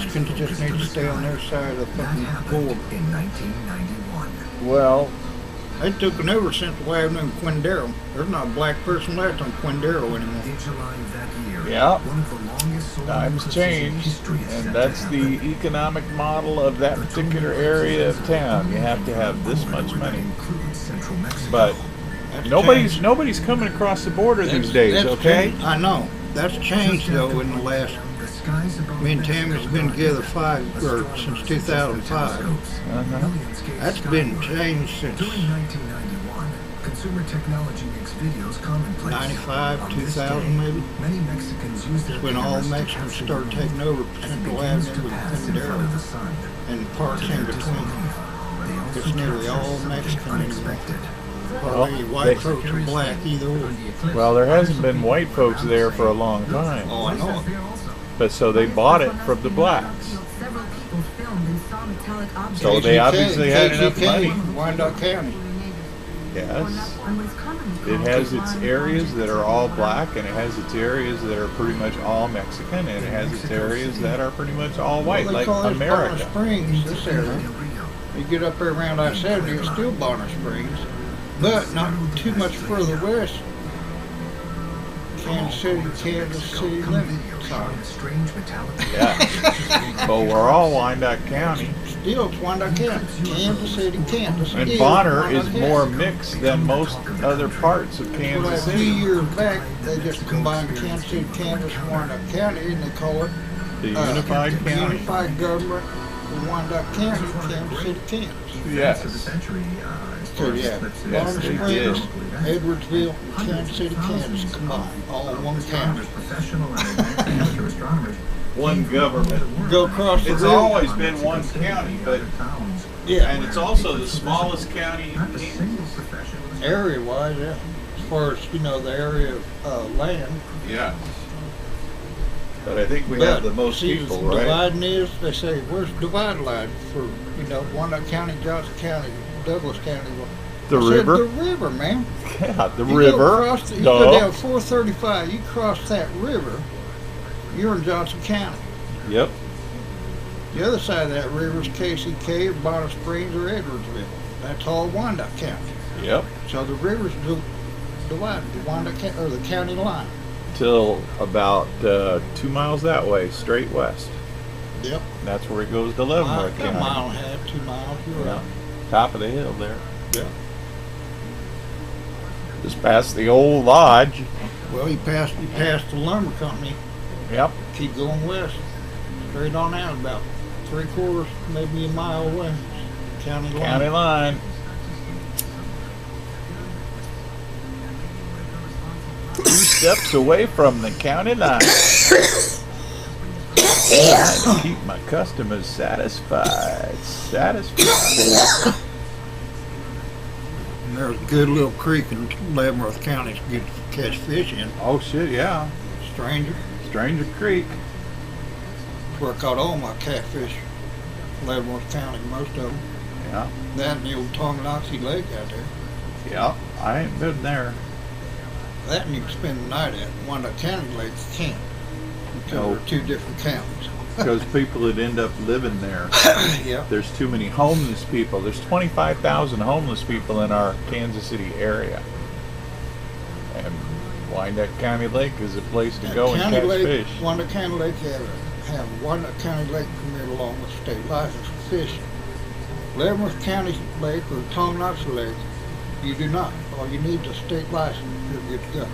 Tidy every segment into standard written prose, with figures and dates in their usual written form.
Mexicans just need to stay on their side of the fucking border. In 1991. Well, They took an over since the Avenue in Quindaro. There's not a black person left on Quindaro anymore. In July of that year, yeah, one of the longest solar times eclipses in change, history is and set that's to the happen. economic model of that particular area of town. You have to have this much money. Includes central Mexico. But That's changed. nobody's coming across the border these That's- days, that's okay? changed. I know. That's changed though in the last. The skies above Me and Tammy's Mexico been together are since 2005. That's been changed since During 1991, consumer technology makes videos commonplace. 95, On this 2000 day, maybe. Many Mexicans use their When all cameras to Mexicans capture started the taking moment over as it Central begins Avenue to with pass in front of the Quindaro sun. and parts To in their between. disbelief, they also It's nearly capture all something Mexican anymore. unexpected. Hardly white folks or black either or. Well, there hasn't been white folks there for a long time. Oh, I know it. But so they bought it from the blacks. So they obviously had enough money. Wyandotte County. Yes. It has its areas that are all black, and it has its areas that are pretty much all Mexican, and it has its areas that are pretty much all white, They like call this Bonner America. Springs, this area. You get up there around I-70, it's still Bonner Springs, but not too much further west. Kansas City limit. Sorry. Yeah. But we're all Wyandotte County. Still, it's Wyandotte County. Kansas City, Kansas. And Still Bonner Wyandotte is County. more mixed than most other parts of Well, Kansas a few City. years back, they just combined Kansas City, Kansas, Wyandotte County, and they call it The Unified County. Unified Government of Wyandotte County, Kansas City, Kansas. Yes. So yeah, Yes, Bonner they Springs, did. Edwardsville, Kansas City, Kansas combined, all in one county. One government. Go across the It's river. always been one county, but Yeah, and it's also the smallest county in Kansas. area-wise, yeah. As far as, the area of land. Yeah. But I think we have the most see, people, the right? dividing is, they say, where's the divide line for, Wyandotte County, Johnson County, Douglas County? The I said, river? the river, man. Yeah, the You river. Go across you Duh. go down 435, you cross that river, you're in Johnson County. Yep. The other side of that river is KCK or Bonner Springs or Edwardsville. That's all Wyandotte County. Yep. So the rivers divide the Wyandotte County, or the county line. Till about 2 miles that way, straight west. Yep. That's where it goes to A Leavenworth mile County. and a half, 2 miles. You're Yeah. right. Top of the hill there. Yeah. Just past the old lodge. Well, you passed the lumber company. Yep. Keep going west, straight on out, about 3/4, maybe a mile away. County line. County line. 2 steps away from the county line. Trying to keep my customers satisfied. Satisfied. And there's a good little creek in Leavenworth County to get to catch fish in. Oh shit, yeah. Stranger. Stranger Creek. That's where I caught all my catfish. Leavenworth County, most of them. Yeah. That and the old Tonganoxie Lake out there. Yeah. I ain't been there. That and you can spend the night at Wyandotte County Lake, you can't. Because No. they're 2 different counties. Because people that end up living there. Yeah. There's too many homeless people. There's 25,000 homeless people in our Kansas City area. And Wyandotte County Lake is a place to go and catch fish. Wyandotte County Lake have Wyandotte County Lake permit along with state license for fishing. Leavenworth County Lake or Tonganoxie Lake, you do not. All you need is a state license. You're good to go.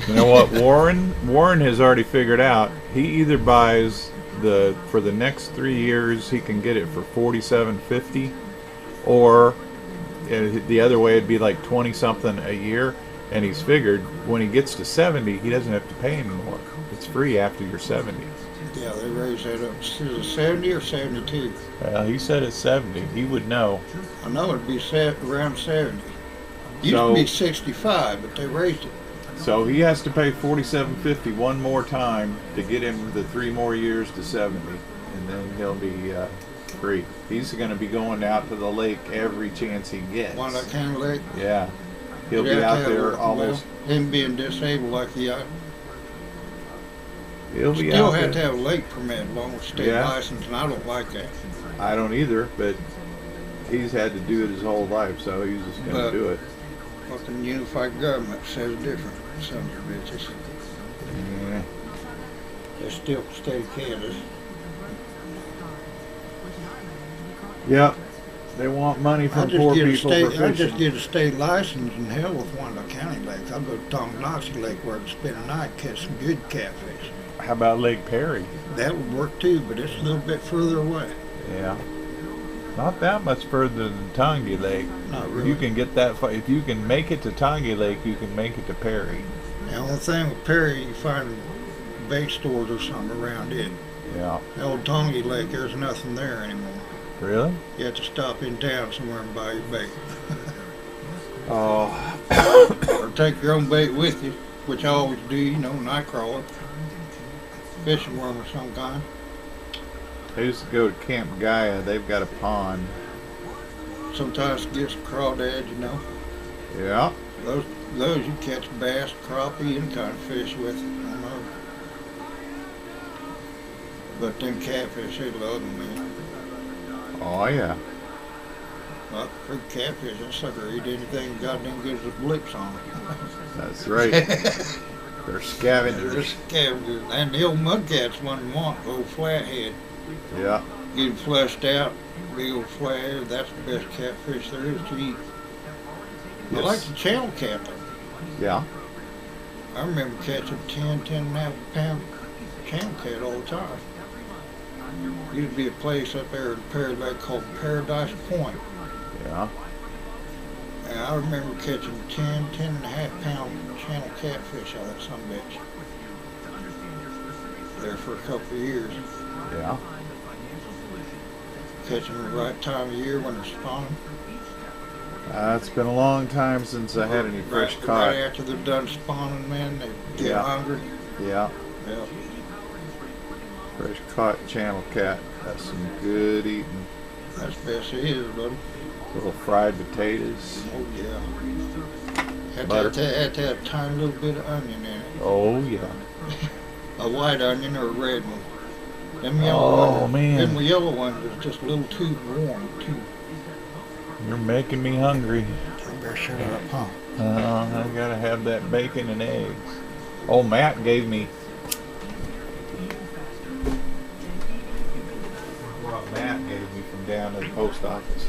You know what Warren has already figured out. He either buys for the next 3 years he can get it for $47.50, or the other way it'd be like 20 something a year, and he's figured when he gets to 70 he doesn't have to pay anymore. It's free after you're 70. Yeah, they raised that up. Is it 70 or 72? Well, he said it's 70. He would know. I know it'd be around 70. Used So- to be 65, but they raised it. So he has to pay $47.50 one more time to get him the 3 more years to 70, and then he'll be free. He's going to be going out to the lake every chance he gets. Wyandotte County Lake. Yeah, he'll Yeah, be out yeah, there well, almost. him being disabled like he He'll be Still out have to there. have a lake permit along with state Yeah. license, and I don't like that. I don't either, but he's had to do it his whole life, so he's just going But- to do it. Fucking unified government says different. Sons of bitches. Yeah. They're still state of Kansas. Yep. They want money I from just poor get a people for state. I just fishing. get a state license and hell with one of the county lakes. I'll go to Tonganoxie Lake where I can spend a night, catch some good catfish. How about Lake Perry? That would work too, but it's a little bit further away. Yeah. Not that much further than Tongi Lake. Not really. You can get that far. If you can make it to Tongi Lake, you can make it to Perry. The only thing with Perry, you find bait stores or something around it. Yeah. The old Tongi Lake, there's nothing there anymore. Really? You have to stop in town somewhere and buy your bait. Oh. Or take your own bait with you, which I always do, you know, night crawler. Fishing worm of some kind. I used to go to Camp Gaia. They've got a pond. Sometimes it gets crawdad, you know. Yeah. Those you catch bass, crappie, any kind of fish with. I don't know. But them catfish, they love them, man. Oh, yeah. Well, for catfish, that sucker eat anything goddamn good as blips on it. That's right. They're scavengers. They're scavengers. And the old mudcats one want, the old flathead. Yeah. Get them flushed out, big old flathead. That's the best catfish there is to eat. I like the channel cat though. Yeah. I remember catching 10.5 pound channel cat all the time. Used to be a place up there in Paradise called Paradise Point. Yeah. And I remember catching 10.5 pound channel catfish out of that son of a bitch. There for a couple of years. Yeah. Catching them the right time of year when they're spawning. It's been a long time since I had any fresh Right caught. after they're done spawning, man, they get Yeah. hungry. Yeah. Yeah. Fresh caught channel cat. That's some good eating. That's the best it is, buddy. Little fried potatoes. Oh, yeah. Had Butter. to have a tiny little bit of onion in it. Oh, yeah. A white onion or a red one. Them Oh, yellow ones, man. Them yellow ones are just a little too warm, too. You're making me hungry. I better shut up, huh? I gotta have that bacon and eggs. Oh, Matt gave me. What Matt gave me from down at the post office.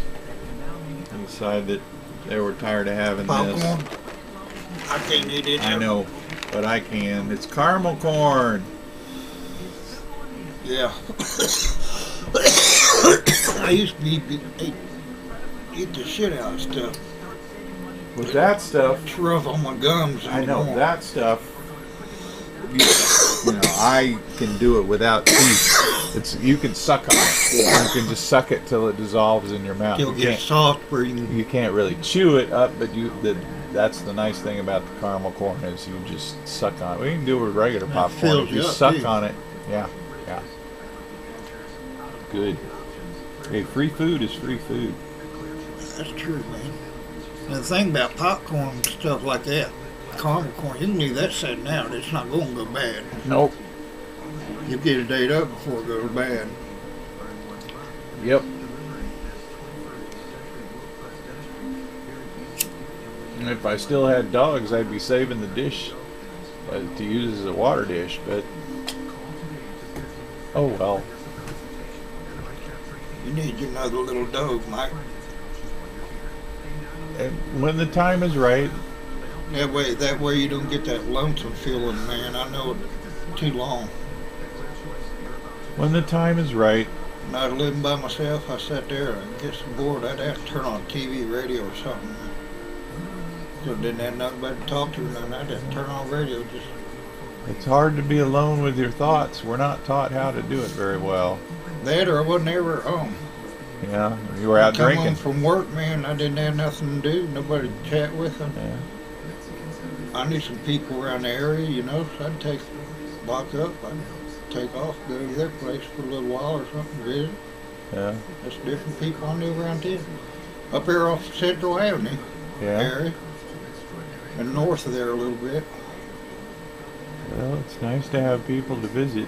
He decided that they were tired of having Popcorn? this. I can't eat it. I know, but I can. It's caramel corn. Yeah. I used to eat the shit out of stuff. With that stuff, It's rough on my gums. I know anymore. that stuff. You know, I can do it without teeth. It's you can suck on it. You can just suck it till it dissolves in your mouth. It'll You get can't, soft where you can. you can't really chew it up, but that's the nice thing about the caramel corn is you just suck on it. We can do it with regular popcorn. fills If you you up, suck too. on it, yeah. Good. Hey, free food is free food. That's true, man. And the thing about popcorn and stuff like that, caramel corn, you can leave that sitting out. It's not going to go bad. Nope. You get it ate up before it goes bad. Yep. And if I still had dogs, I'd be saving the dish to use as a water dish, but oh well. You need you another little dog, Mike. And when the time is right, That way you don't get that lonesome feeling, man. I know it too long. when the time is right, When I was living by myself, I sat there and get some bored. I'd have to turn on TV, radio or something. So didn't have nobody to talk to, and I'd have to turn on radio. Just it's hard to be alone with your thoughts. We're not taught how to do it very well. that, or I wasn't ever at home. Yeah, you were out Come home drinking. from work, man. I didn't have nothing to do. Nobody to chat with them. Yeah. I knew some people around the area, you know. So I'd lock up. I'd take off, go to their place for a little while or something, visit. Yeah. That's different people I knew around here. Up here off Central Avenue Yeah. area. And north of there a little bit. Well, it's nice to have people to visit.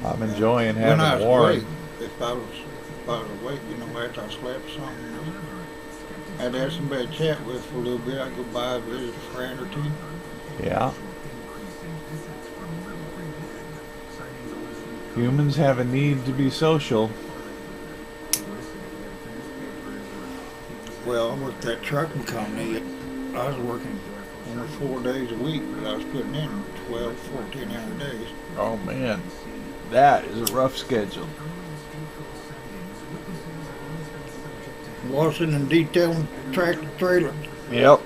I'm enjoying When I having was Warren. awake, if I was awake, you know, after I slept or something, I'd have somebody to chat with for a little bit. I'd go by and visit a friend or two. Yeah. Humans have a need to be social. Well, I worked at that trucking company. I was working only 4 days a week, but I was putting in 12, 14-hour days. Oh man, that is a rough schedule. Washing and detailing tractor trailers. Yep.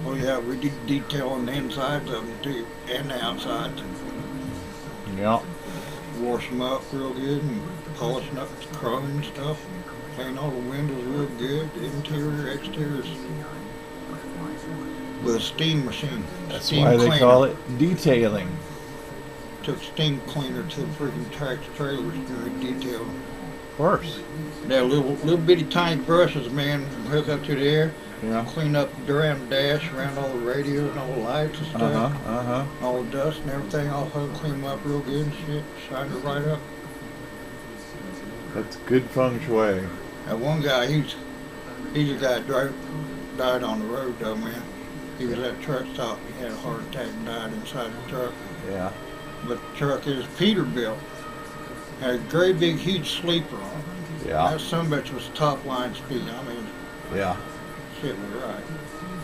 Oh yeah, we did detailing the insides of them too, and the outsides. Yep. Wash them up real good and polishing up the chrome and stuff. Clean all the windows real good, the interior, exteriors. With a steam machine. That's steam why they cleaner. call it detailing. Took steam cleaner to the freaking tractor trailers and we detailed them. Of course. They had little bitty tiny brushes, man, hook up to the air. Yeah. Clean up around the dash, around all the radios and all the lights and stuff. All the dust and everything, all hung, clean them up real good and shit. Shined it right up. That's good feng shui. That one guy, he's a guy that died on the road though, man. He was at a truck stop. He had a heart attack and died inside the truck. Yeah. But the truck is Peterbilt. Had a great big huge sleeper on it. Yeah. That sumbitch was top line speed. I mean, Yeah. shit was right.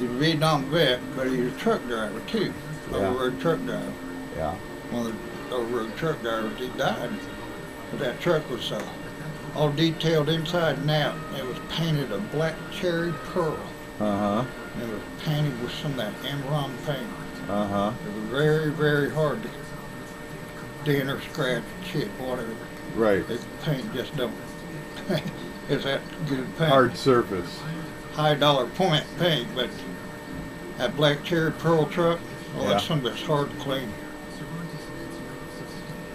He was a Vietnam vet, but he was a truck driver too. Yeah. Over-road truck driver. Yeah. One of the over-road truck drivers, he died. But that truck was all detailed inside and out. It was painted a black cherry pearl. Uh-huh. And it was painted with some of that emerald paint. Uh-huh. It was very, very hard to dent or scratch, chip, whatever. Right. The paint just don't. It's that good paint. Hard surface. High dollar point paint, but that black cherry pearl truck, well, that's Yeah. something that's hard to clean.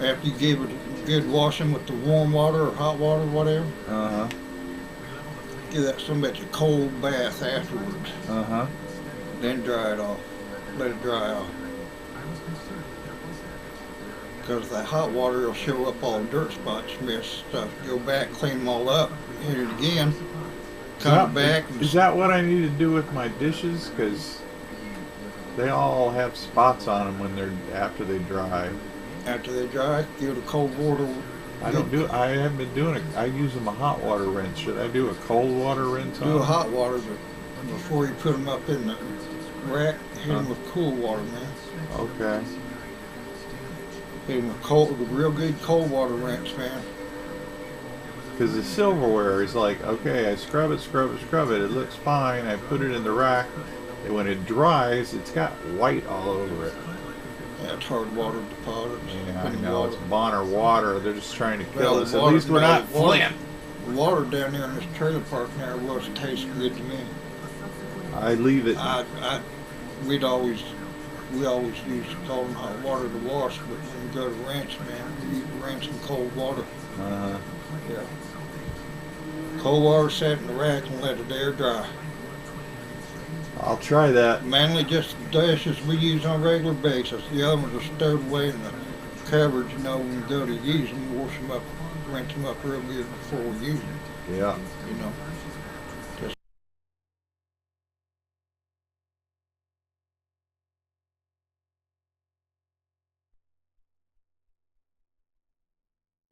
After you give it a good washing with the warm water or hot water, whatever, Uh-huh. give that some bitch a cold bath afterwards, Uh-huh. then dry it off. Let it dry off. Because that hot water will show up all dirt spots, mess stuff. Go back, clean them all up, hit it again, come back. And Is that what I need to do with my dishes? Because they all have spots on them when they're after they dry. after they dry, give it a cold water. I haven't been doing it. I use them a hot water rinse. Should I do a cold water rinse on Do a them? hot water, but before you put them up in the rack, hit them with cool water, man. Okay. Hit them with real good cold water rinse, man. Because the silverware is like, okay, I scrub it, scrub it, scrub it. It looks fine. I put it in the rack. And when it dries, it's got white all over it. Yeah, it's hard water deposits. Yeah, I in the know. water. It's Bonner water. They're just trying to kill Well, us. the At water- least we're no, not the water- Flint. The water down there in this trailer park now tastes good to me. I leave it. We always used to call them hot water to wash, but when we go to rinse, man, we rinse in cold water. Uh-huh. Yeah. Cold water set in the rack and let it air dry. I'll try that. Mainly just the dishes we use on a regular basis. The other ones are stowed away in the cupboards, you know, when we go to use them, wash them up, rinse them up real good before we use them, Yeah. you know.